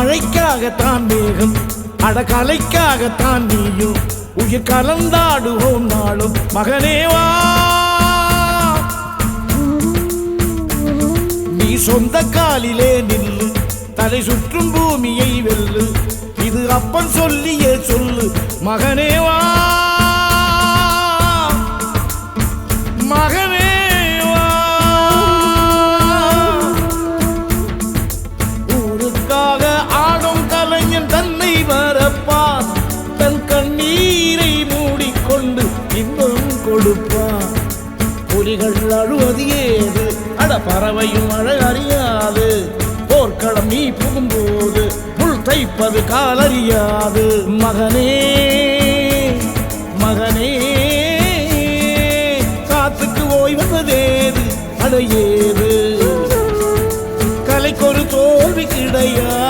மழைக்காகத்தான் மேகம், அடகலைக்காகத்தான் நீயும். உயிர் கலந்தாடுவோம் நாளும் மகனேவா. நீ சொந்த காலிலே நில்லு, தலை சுற்றும் பூமியை வெல்லு. இது அப்பன் சொல்லியே சொல்லு மகனேவா. மகனேவா, ஊருக்காக ஆடும் கலைஞன் தன்னை வரப்பான். தன் கண்ணீரை மூடிக்கொண்டு இன்பம் கொடுப்பான். புலிகள் அழுவது ஏது, அட பறவையும் அழகறியாது. போர்க்களம் நீ புகும்போது முள் தைப்பது காலறியாது. மகனே மகனே, காத்துக்கு ஓய்வதேது, அடையேது. கலைக்கொரு தோல்வி கிடையாது.